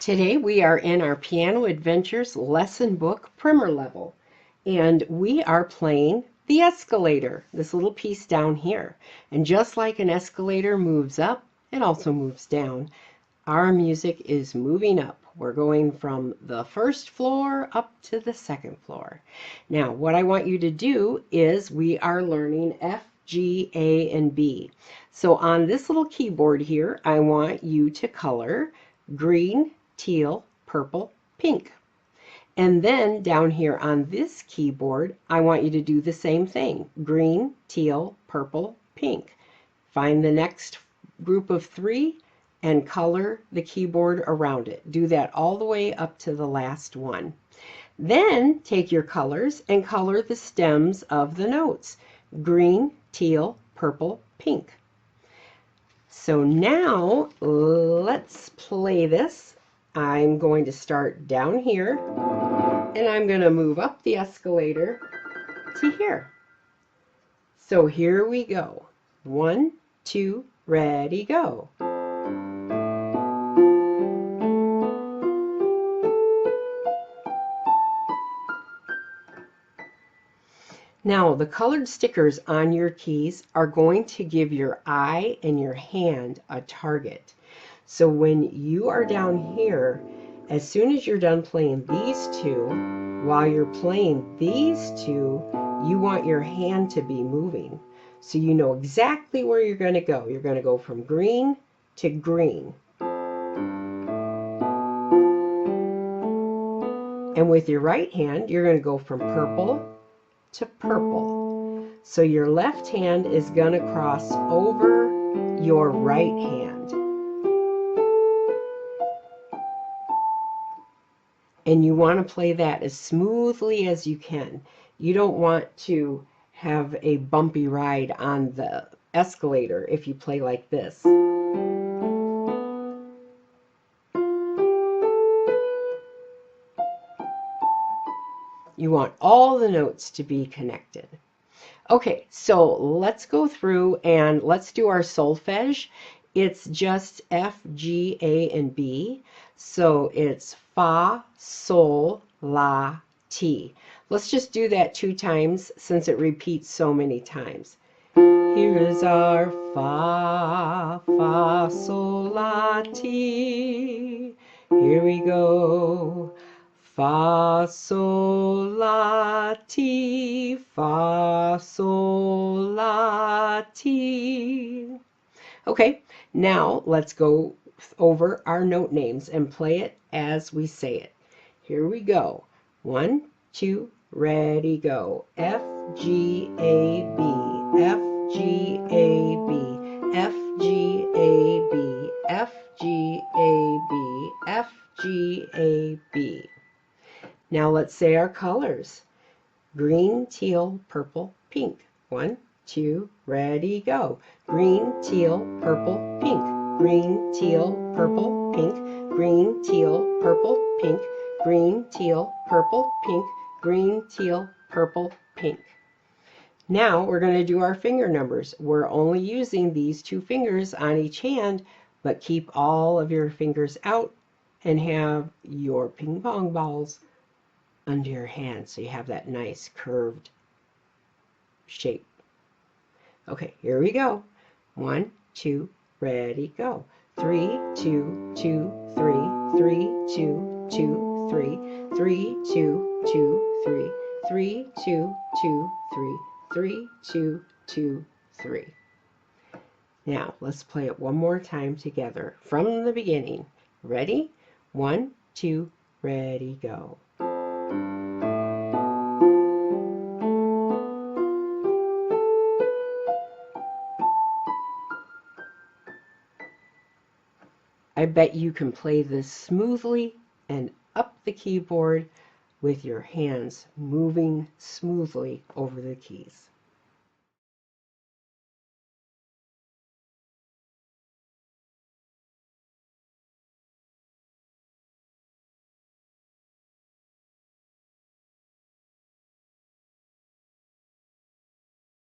Today we are in our Piano Adventures lesson book primer level, and we are playing the escalator, this little piece down here. And just like an escalator moves up, it also moves down. Our music is moving up. We're going from the first floor up to the second floor. Now, what I want you to do is we are learning F, G, A, and B. So on this little keyboard here, I want you to color green, teal, purple, pink. And then down here on this keyboard, I want you to do the same thing. Green, teal, purple, pink. Find the next group of three and color the keyboard around it. Do that all the way up to the last one. Then take your colors and color the stems of the notes. Green, teal, purple, pink. So now let's play this. I'm going to start down here, and I'm going to move up the escalator to here. So here we go. 1, 2, ready, go. Now, the colored stickers on your keys are going to give your eye and your hand a target. So when you are down here, as soon as you're done playing these two, while you're playing these two, you want your hand to be moving. So you know exactly where you're going to go. You're going to go from green to green. And with your right hand, you're going to go from purple to purple. So your left hand is going to cross over your right hand. And you want to play that as smoothly as you can. You don't want to have a bumpy ride on the escalator if you play like this. You want all the notes to be connected. Okay, so let's go through and let's do our solfege. It's just F, G, A, and B. So it's Fa, Sol, La, Ti. Let's just do that 2 times since it repeats so many times. Here's our Fa, Fa, Sol, La, Ti. Here we go. Fa, Sol, La, Ti, Fa, Sol, La, Ti. Okay, now let's go over our note names and play it as we say it. Here we go. 1, 2, ready, go. F, G, A, B, F, G, A, B, F, G, A, B, F, G, A, B, F, G, A, B. Now let's say our colors. Green, teal, purple, pink. 1, 2, ready, go. Green, teal, purple, pink. Green, teal, purple, pink. Green, teal, purple, pink. Green, teal, purple, pink. Green, teal, purple, pink. Now we're going to do our finger numbers. We're only using these 2 fingers on each hand, but keep all of your fingers out and have your ping pong balls under your hand so you have that nice curved shape. Okay, here we go. 1, 2, ready, go. 3, 2, 2, 3, 3, 2, 2, 3, 3, 2, 2, 3, 3, 2, 2, 3, 3, 2, 2, 3. Now, let's play it one more time together from the beginning. Ready? 1, 2, ready, go. I bet you can play this smoothly and up the keyboard with your hands moving smoothly over the keys.